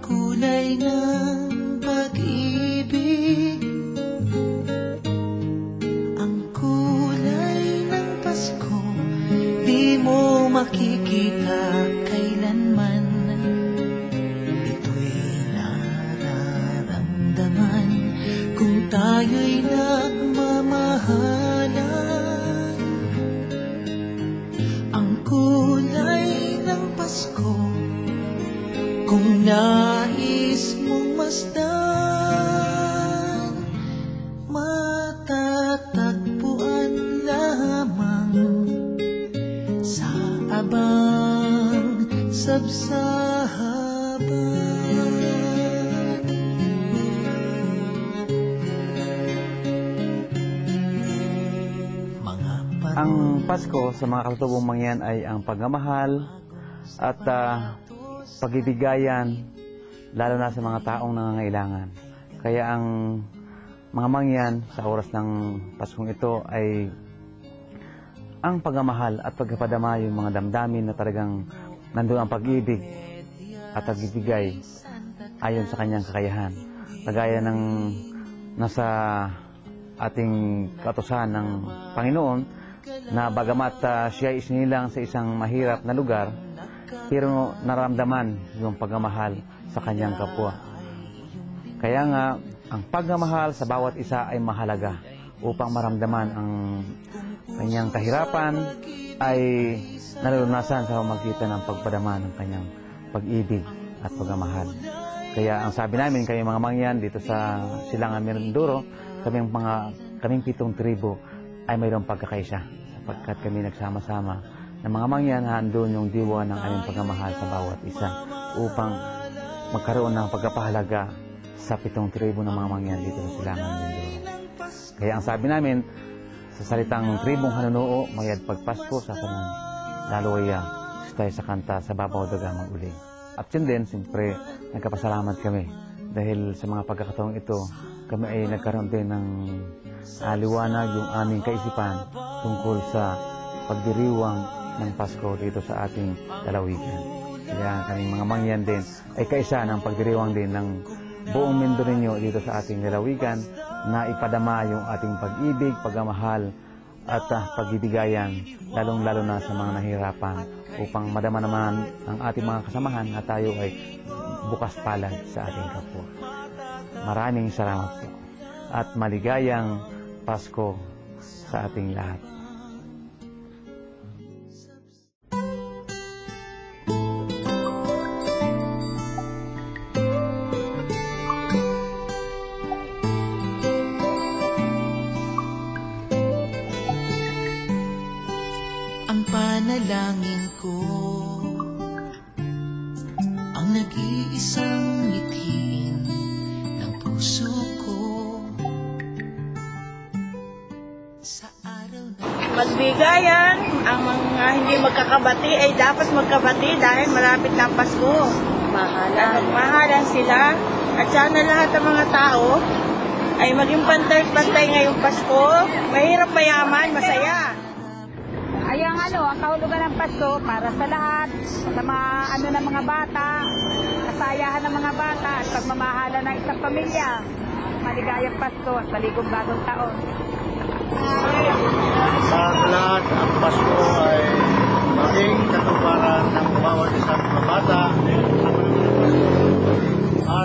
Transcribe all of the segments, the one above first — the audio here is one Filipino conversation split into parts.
kulay ng pag-ibig, ang kulay ng Pasko, di mo makikita kailanman. Ito'y nararamdaman kung tayo'y nagmamahalan. Ang kulay ng Pasko, kung nais mong masdan, matatagpuan lamang sa Abang Sabsaban. Ang Pasko sa mga katutubong mangyan ay ang pagmamahal at pagbibigayan, lalo na sa mga taong nangangailangan. Kaya ang mga mangyan sa oras ng Paskong ito ay ang pagmamahal at pagpapadama yung mga damdamin na talagang nandun ang pag-ibig at pagbibigay ayon sa kanyang kakayahan. Kagaya ng nasa ating kautusan ng Panginoon na bagamat siya isinilang sa isang mahirap na lugar, pero naramdaman yung pagmamahal sa kanyang kapwa. Kaya nga, ang pagmamahal sa bawat isa ay mahalaga upang maramdaman ang kanyang kahirapan ay nalunasan sa pamamagitan ng pagpadama ng kanyang pag-ibig at pagmamahal. Kaya ang sabi namin, kami mga mangyan dito sa Silangan Mindoro, kaming 7 tribo ay mayroong pagkakaisa sapagkat kami nagsama-sama ng mga mangyan, handon yung diwa ng aming pagmamahal sa bawat isa upang magkaroon ng pagkapahalaga sa 7 tribo ng mga mangyan dito sa Silangan Mindoro. Kaya ang sabi namin, sa salitang tribong hanunuo, mayad pagpasko sa kanan, lalo ay tayo sa kanta sa babaw dagamang uling. At yun din, siyempre, nagkapasalamat kami dahil sa mga pagkakataong ito, kami ay nagkaroon din ng liwanag yung aming kaisipan tungkol sa pagdiriwang ng Pasko dito sa ating lalawigan. Kaya kaming mga mangyan din ay kaisa ng pagdiriwang din ng buong Mindoreño dito sa ating lalawigan na ipadama yung ating pag-ibig, pagmamahal at pagbibigayan, lalong-lalo na sa mga nahihirapan upang madama naman ang ating mga kasamahan na tayo ay bukas palad sa ating kapwa. Maraming salamat po at maligayang Pasko sa ating lahat. Ang panalangin ko, ang nag-iisang mithiin ng puso ko sa araw na magbigayan. Ang mga hindi magkakabati ay dapat magkabati dahil malapit na ang Pasko. Magmahalan sila at sana lahat ng mga tao ay maging pantay-pantay ngayong Pasko. Mahirap mayaman, masaya. Ay ang kahulugan ng Pasko para sa lahat, sa mga ng mga bata, kasayahan ng mga bata at pagmamahalan ng isang pamilya. Maligayang Pasko at maligong bagong taon. Sa lahat, ang Pasko ay maging katuparan ng bawat isang mga bata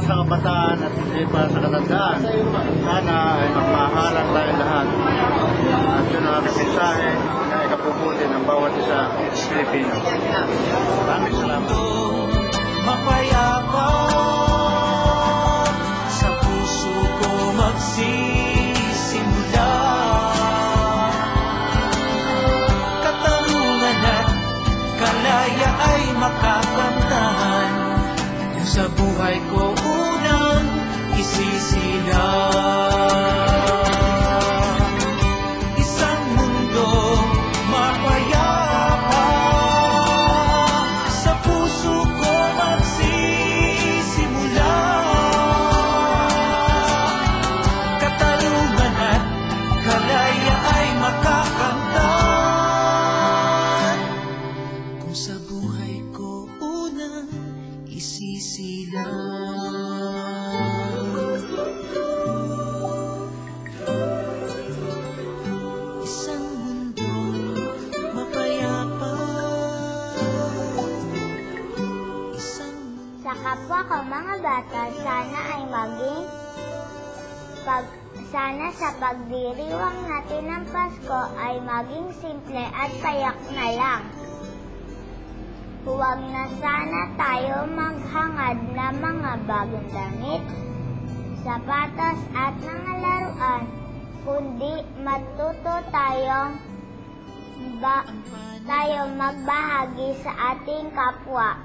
sa kabataan at hindi pa sa katandaan. Sana ay magmahalan tayo lahat. At yun ang aking mensahe na ikapubuti ng bawat isa Pilipino. Maraming salamat. mapayapa sa puso ko magsisimula. Katarungan at kalaya ay makakamtan kung sa buhay ko unang isisilang. See sana ay sana sa pagdiriwang natin ng Pasko ay maging simple at payak na lang. Huwag na sana tayo maghangad na mga bagong damit, sapatos at mga laruan, kundi matuto tayong magbahagi sa ating kapwa.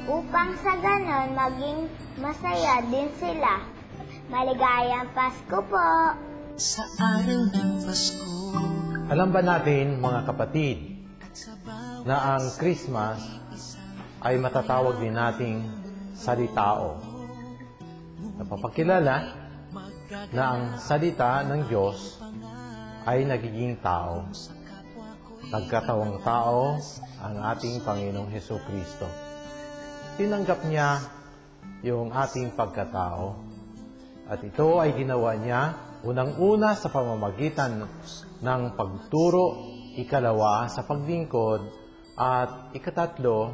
Upang sa ganon maging masaya din sila. Maligayang Pasko po! Sa araw ng Pasko. Alam ba natin, mga kapatid, na ang Christmas ay matatawag din nating salitao. Napapakilala na ang salita ng Diyos ay nagiging tao. Nagkatawang tao ang ating Panginoong Hesukristo. Tinanggap niya yung ating pagkatao. At ito ay ginawa niya unang-una sa pamamagitan ng pagturo, ikalawa sa paglingkod, at ikatatlo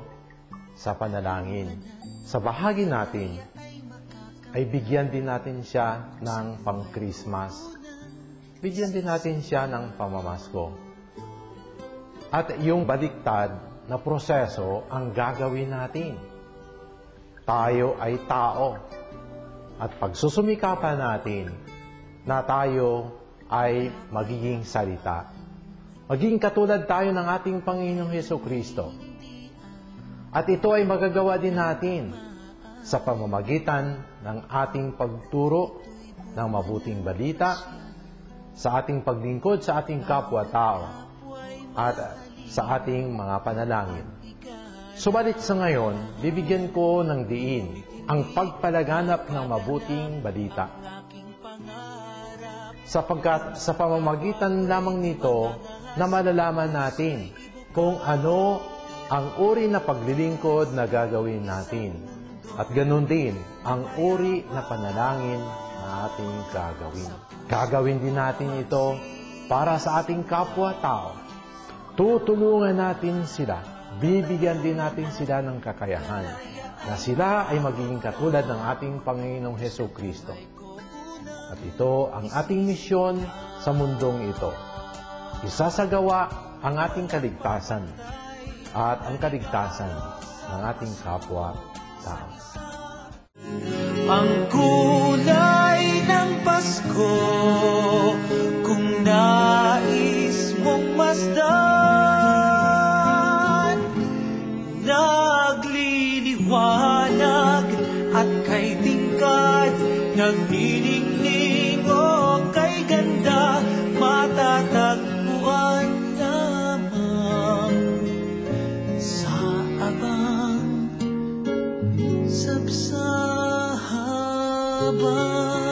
sa panalangin. Sa bahagi natin, ay bigyan din natin siya ng pang-Christmas. Bigyan din natin siya ng pamamasko. At yung baliktad na proseso ang gagawin natin. Tayo ay tao. At pagsusumikapan natin na tayo ay magiging salita. Maging katulad tayo ng ating Panginoong Hesukristo. At ito ay magagawa din natin sa pamamagitan ng ating pagturo ng mabuting balita, sa ating paglingkod sa ating kapwa-tao, at sa ating mga panalangin. Subalit sa ngayon, bibigyan ko ng diin ang pagpalaganap ng mabuting balita. Sapagkat sa pamamagitan lamang nito na malalaman natin kung ano ang uri na paglilingkod na gagawin natin. At ganun din ang uri na panalangin na ating gagawin. Gagawin din natin ito para sa ating kapwa-tao. Tutulungan natin sila. Bibigyan din natin sila ng kakayahan na sila ay magiging katulad ng ating Panginoong Hesukristo. At ito ang ating misyon sa mundong ito. Isasagawa ang ating kaligtasan at ang kaligtasan ng ating kapwa-tao. Ang kulay ng Pasko, kung nais mong masdan, nagliliwanag at kay tingkad, nagniningning o kay ganda, matatagpuan lamang sa abang sabsahaban.